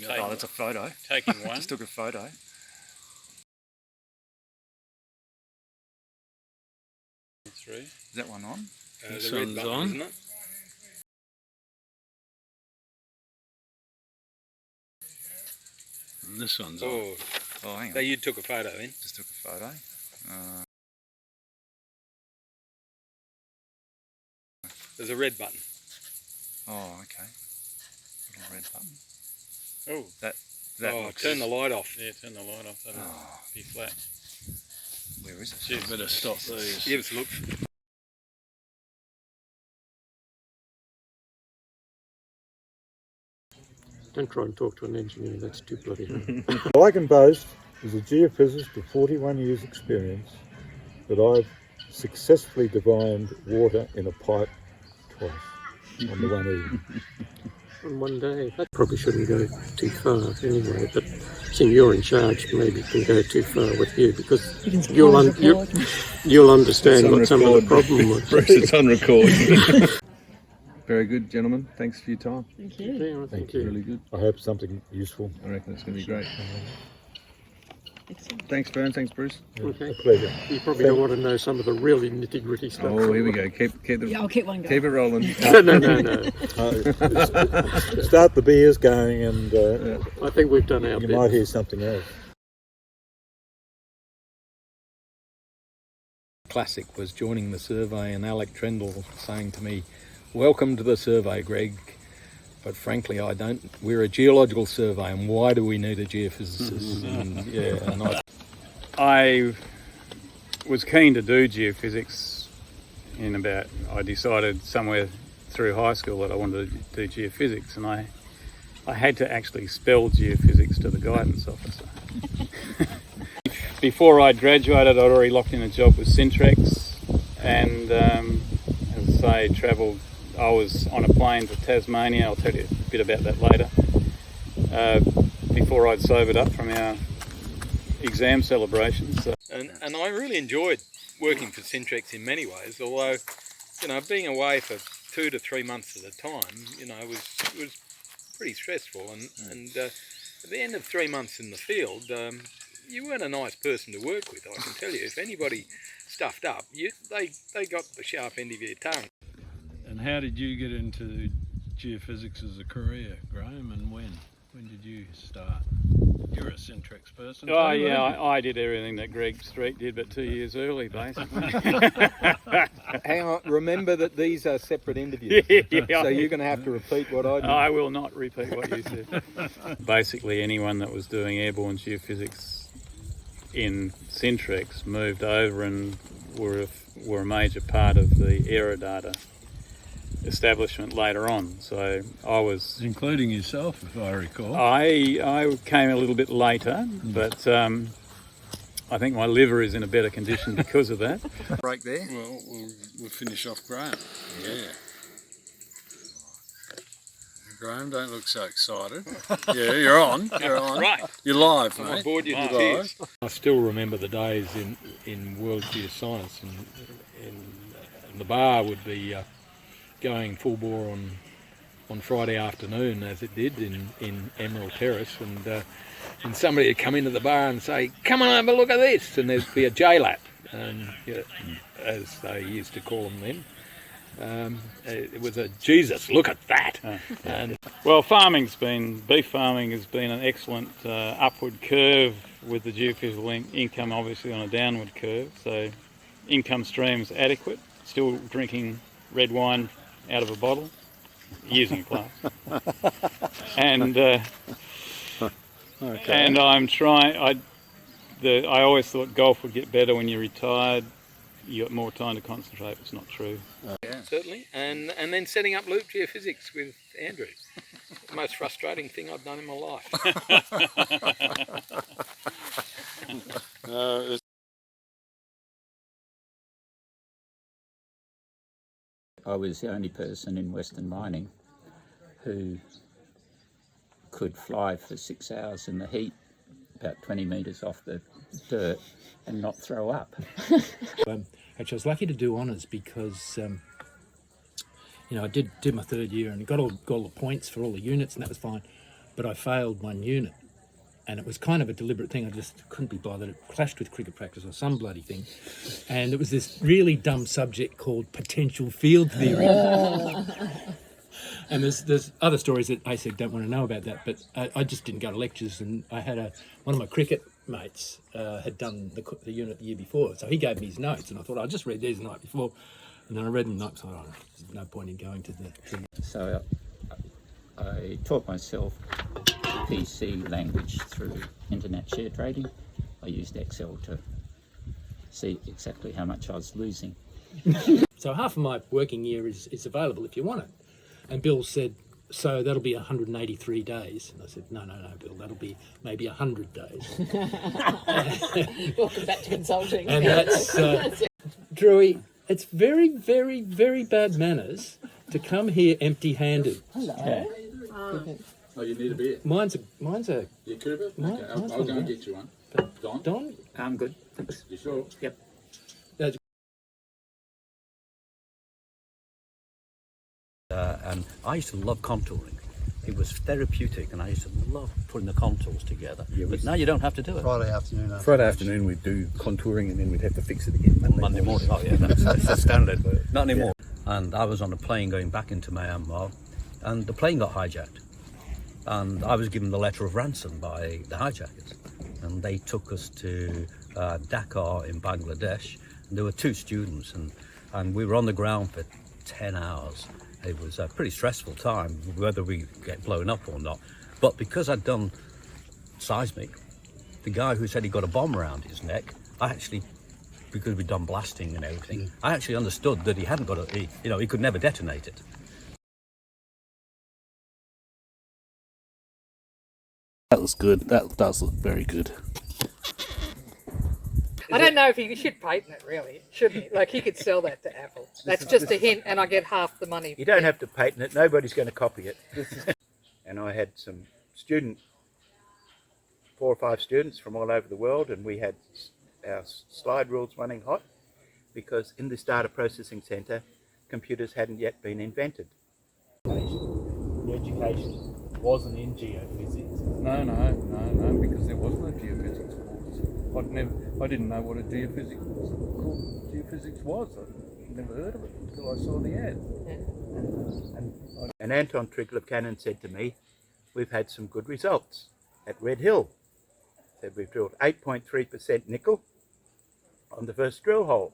Oh, that's a photo. Taking one. Just took a photo. Three. Is that one on? This one's on. Isn't it? And this one's on. Oh, hang on. So you took a photo then? Just took a photo. There's a red button. Oh, okay. Little red button. Oh, that looks... turn the light off. Yeah, turn the light off. That'll be flat. Where is it? Gee, better stop these. Give us a look. Don't try and talk to an engineer, that's too bloody hard. All I can boast is a geophysicist with 41 years experience that I've successfully divined water in a pipe twice on the one evening. On one day. That probably shouldn't go too far anyway, but seeing you're in charge, maybe it can go too far with you, because you'll understand what some of the problem was. Bruce, it's on record. Very good, gentlemen. Thanks for your time. Thank you. Yeah, Thank you. Really good. I hope something useful. I reckon it's going to be great. Excellent. Thanks, Vern. Thanks, Bruce. Okay. A pleasure. You probably don't want to know some of the really nitty-gritty stuff. Oh, here we go. Keep the... Yeah, I'll keep one going. Keep it rolling. No. Start the beers going and I think we've done our you bit. might hear something else. Classic was joining the survey and Alec Trendle saying to me, "Welcome to the survey, Greg, but frankly we're a geological survey and why do we need a geophysicist?" and I was keen to do geophysics I decided somewhere through high school that I wanted to do geophysics, and I had to actually spell geophysics to the guidance officer. Before I graduated, I'd already locked in a job with Syntrex, and as I say, travelled. I was on a plane to Tasmania. I'll tell you a bit about that later. Before I'd sobered up from our exam celebrations, and I really enjoyed working for Syntrex in many ways. Although, being away for 2 to 3 months at a time, it was pretty stressful. And at the end of 3 months in the field, you weren't a nice person to work with. I can tell you, if anybody stuffed up, they got the sharp end of your tongue. And how did you get into geophysics as a career, Graham, and when? When did you start? You're a Syntrex person. Oh, yeah, I did everything that Greg Street did, but 2 years early, basically. hang on, remember that these are separate interviews, so you're going to have to repeat what I did. I will not repeat what you said. Basically, anyone that was doing airborne geophysics in Syntrex moved over and were a major part of the Aerodata establishment later on. So I was... Including yourself, if I recall. I came a little bit later, but I think my liver is in a better condition because of that. Break there. Well, we'll finish off Graham. Yeah. Graham, don't look so excited. Yeah, you're on. You're on. Right. You're live, I mate. bored you to Live. tears. I still remember the days in World Geoscience, and the bar would be going full bore on Friday afternoon, as it did in Emerald Terrace, and somebody would come into the bar and say, "Come on over, look at this," and there'd be a J-lap, as they used to call them then. It was a Jesus, look at that. And well, beef farming has been an excellent upward curve, with the geophysical income obviously on a downward curve. So income stream's adequate, still drinking red wine out of a bottle, using a glass. And and I'm trying, I always thought golf would get better when you retired. You got more time to concentrate. It's not true. Yeah. Certainly, and then setting up loop geophysics with Andrew. The most frustrating thing I've done in my life. I was the only person in Western mining who could fly for 6 hours in the heat, about 20 metres off the dirt, and not throw up. Actually, I was lucky to do honours because, I did my third year and got all the points for all the units, and that was fine. but I failed one unit. And it was kind of a deliberate thing. I just couldn't be bothered. It clashed with cricket practice or some bloody thing. And it was this really dumb subject called potential field theory. And there's other stories that ASEG don't want to know about that, but I just didn't go to lectures. And I had one of my cricket mates had done the unit the year before, so he gave me his notes, and I thought I'll just read these the night before. And then I read them the night before. Oh, there's no point in going to the thing. So I taught myself PC language through internet share trading. I used Excel to see exactly how much I was losing. So half of my working year is available if you want it. And Bill said, so that'll be 183 days. And I said, no, Bill, that'll be maybe 100 days. Welcome back to consulting. And that's, Drewy, it's very, very, very bad manners to come here empty-handed. Hello. Oh, you need a beer? Mine's a. You Cooper? Mine- Okay, mine's I'll not go and bad. get you one. Don? Don? I'm good, thanks. You sure? Yep. And I used to love contouring. It was therapeutic, and I used to love putting the contours together. But now you don't have to do it. Friday afternoon we'd do contouring, and then we'd have to fix it again Monday morning. Oh yeah, that's standard. Not anymore. And I was on a plane going back into Myanmar, and the plane got hijacked. And I was given the letter of ransom by the hijackers, and they took us to Dhaka in Bangladesh. And there were 2 students, and we were on the ground for 10 hours. It was a pretty stressful time, whether we get blown up or not. But because I'd done seismic, the guy who said he got a bomb around his neck, I actually, because we'd done blasting and everything, I actually understood that he hadn't got he could never detonate it. That was good. That does look very good. I don't know if he should patent it, really, shouldn't he? Like, he could sell that to Apple. That's just a hint, and I get half the money. You don't have to patent it. Nobody's going to copy it. And I had some 4 or 5 students from all over the world, and we had our slide rules running hot because in this data processing centre, computers hadn't yet been invented. The education wasn't in geophysics. No, because there wasn't a geophysics course. I didn't know what a geophysics was. I never heard of it until I saw the ad. And Anton Trigl of Canon said to me, we've had some good results at Red Hill. Said we've drilled 8.3% nickel on the first drill hole.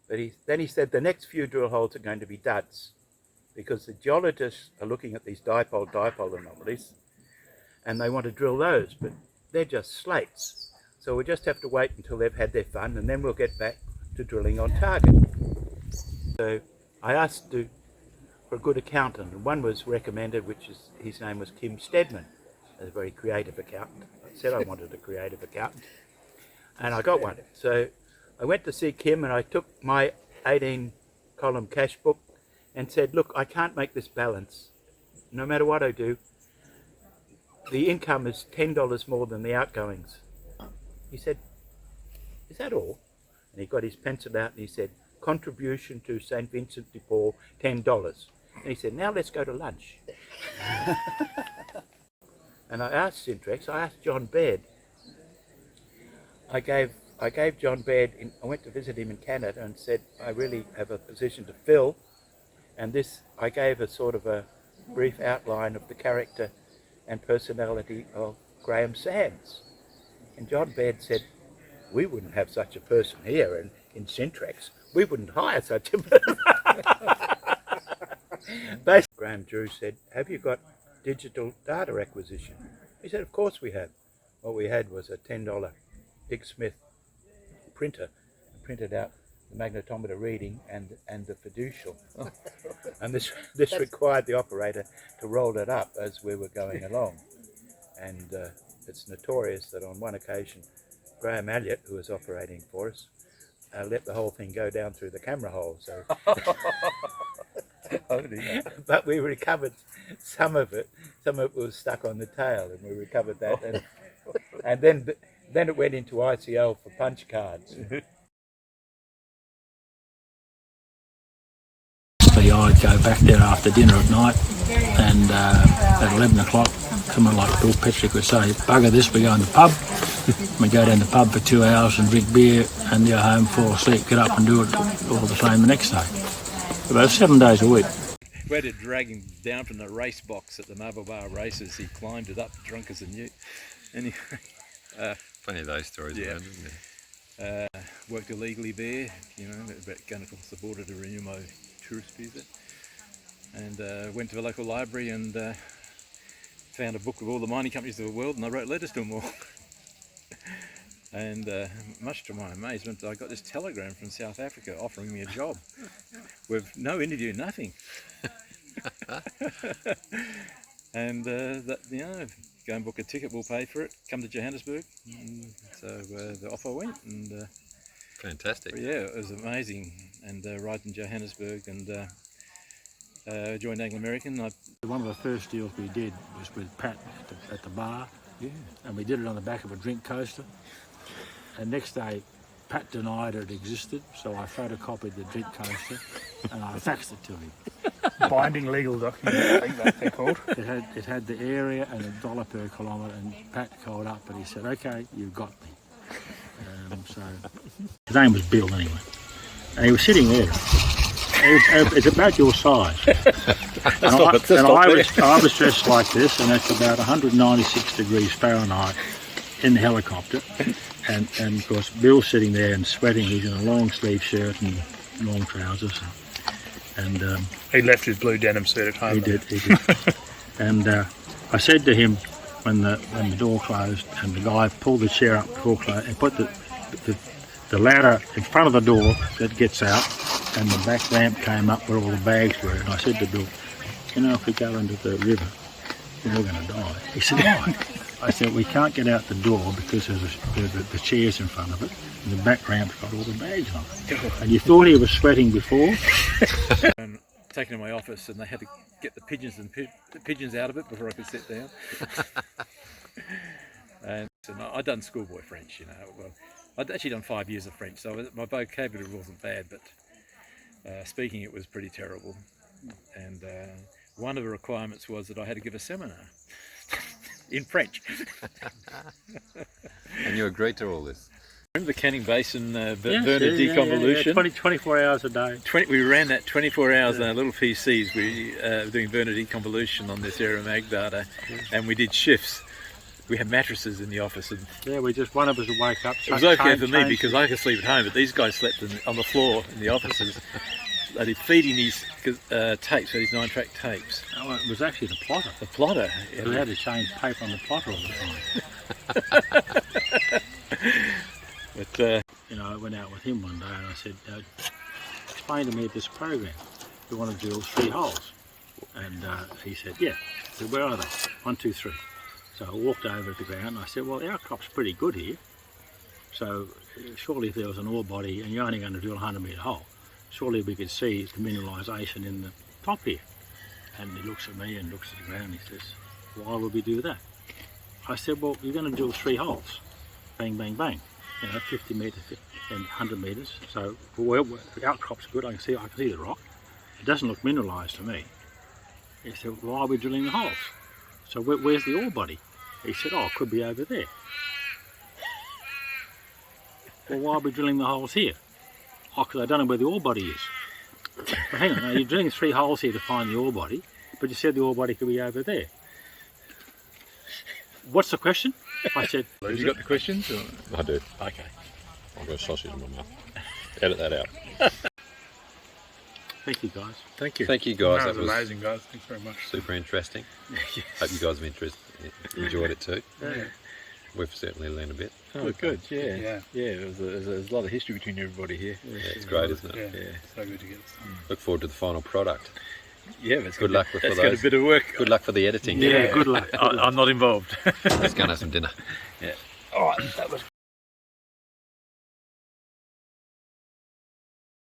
But then he said the next few drill holes are going to be duds because the geologists are looking at these dipole anomalies and they want to drill those, but they're just slates. So we'll just have to wait until they've had their fun, and then we'll get back to drilling on target. So I asked for a good accountant, and one was recommended, his name was Kim Stedman, a very creative accountant. I said I wanted a creative accountant, and I got one. So I went to see Kim, and I took my 18-column cash book and said, look, I can't make this balance. No matter what I do, the income is $10 more than the outgoings. He said, is that all? And he got his pencil out and he said, contribution to St. Vincent de Paul, $10. And he said, now let's go to lunch. And I asked Sintrex, I asked John Baird. I gave John Baird, I went to visit him in Canada and said, I really have a position to fill. And I gave a sort of a brief outline of the character and personality of Graham Sands. And John Baird said, we wouldn't have such a person here in Sintrex. We wouldn't hire such a person. Graham Drew said, have you got digital data acquisition? He said, of course we have. What we had was a $10 Dick Smith printer, printed out the magnetometer reading and the fiducial. And this required the operator to roll it up as we were going along. And it's notorious that on one occasion, Graham Elliott, who was operating for us, let the whole thing go down through the camera hole. So, but we recovered some of it. Some of it was stuck on the tail, and we recovered that. And then it went into ICL for punch cards. I'd go back there after dinner at night, and at 11 o'clock someone like Bill Petrick would say, bugger this, we go in the pub. We go down the pub for 2 hours and drink beer and go home, fall asleep, get up and do it all the same the next day. About 7 days a week. We had to drag him down from the race box at the Marble Bar races. He climbed it up, drunk as a newt. Anyway, plenty of those stories around, isn't there? worked illegally there, you know, about going across the border to renew my tourist visa. And went to the local library and found a book of all the mining companies of the world, and I wrote letters to them all. And much to my amazement, I got this telegram from South Africa offering me a job with no interview, nothing. And that, you know, go and book a ticket, we'll pay for it, come to Johannesburg. And so the offer went, and fantastic. Yeah, it was amazing. And arrived in Johannesburg and joined Anglo American. One of the first deals we did was with Pat at the bar. Yeah. And we did it on the back of a drink coaster. And next day, Pat denied it existed, so I photocopied the drink coaster and I faxed it to him. Binding legal document, I think that's they're called. It had the area and $1 per kilometre, and Pat called up and he said, "Okay, you've got me." So his name was Bill anyway, and he was sitting there. It's about your size. I was dressed like this, and it's about 196 degrees Fahrenheit in the helicopter. And of course, Bill's sitting there and sweating. He's in a long sleeve shirt and long trousers. And he left his blue denim suit at home. He did. And I said to him when the door closed, and the guy pulled the chair up, door closed, and put the ladder in front of the door that gets out, and the back ramp came up where all the bags were. And I said to Bill, "You know, if we go into the river, we're all going to die." He said, "Why?" I said, "We can't get out the door because there's the chairs in front of it, and the back ramp's got all the bags on it." And you thought he was sweating before? And taken to my office, and they had to get the pigeons out of it before I could sit down. And so I'd done schoolboy French, you know. Well, I'd actually done 5 years of French, so my vocabulary wasn't bad, but speaking it was pretty terrible. And one of the requirements was that I had to give a seminar in French. And you agreed to all this? Remember the Canning Basin burner deconvolution? 24 hours a day. We ran that 24 hours in our little PCs. We were doing burner deconvolution on this aeromag data, and we did shifts. We had mattresses in the office. And one of us would wake up. It was okay for me because I could sleep at home, but these guys slept on the floor in the offices. They did feeding these tapes, these 9-track tapes. Oh, it was actually the plotter. The plotter. Yeah, we had to change paper on the plotter all the time. But you know, I went out with him one day and I said, "Explain to me this program. We want to drill 3 holes." And he said, "Yeah." I said, "Where are they?" 1, 2, 3. So I walked over to the ground and I said, "Well, our crop's pretty good here. So surely if there was an ore body and you're only going to drill a 100-metre hole, surely we could see the mineralisation in the top here." And he looks at me and looks at the ground and he says, "Why would we do that?" I said, "Well, you're going to drill 3 holes. Bang, bang, bang. You know, 50 metres and 100 metres. So the outcrop's good. I can see the rock. It doesn't look mineralised to me." He said, "Why are we drilling the holes? So where's the ore body?" He said, "Oh, it could be over there." "Well, why are we drilling the holes here?" "Oh, because I don't know where the ore body is." "But hang on, now you're drilling 3 holes here to find the ore body, but you said the ore body could be over there. What's the question?" I said, "Have you got the questions?" Or? I do. Okay. I've got a sausage in my mouth. Edit that out. Thank you, guys. Thank you. Thank you, guys. That was amazing, guys. Thanks very much. Super interesting. Yes. Hope you guys have enjoyed it too. Yeah. We've certainly learned a bit. Oh, good. Yeah. There's a lot of history between everybody here. Yeah, it's great, isn't it? Yeah. So good to get this done. Look forward to the final product. Yeah, but good luck with that's got a bit of work. Good luck for the editing. Yeah, good luck. I'm not involved. Let's go and have some dinner. Yeah. All right, that was good.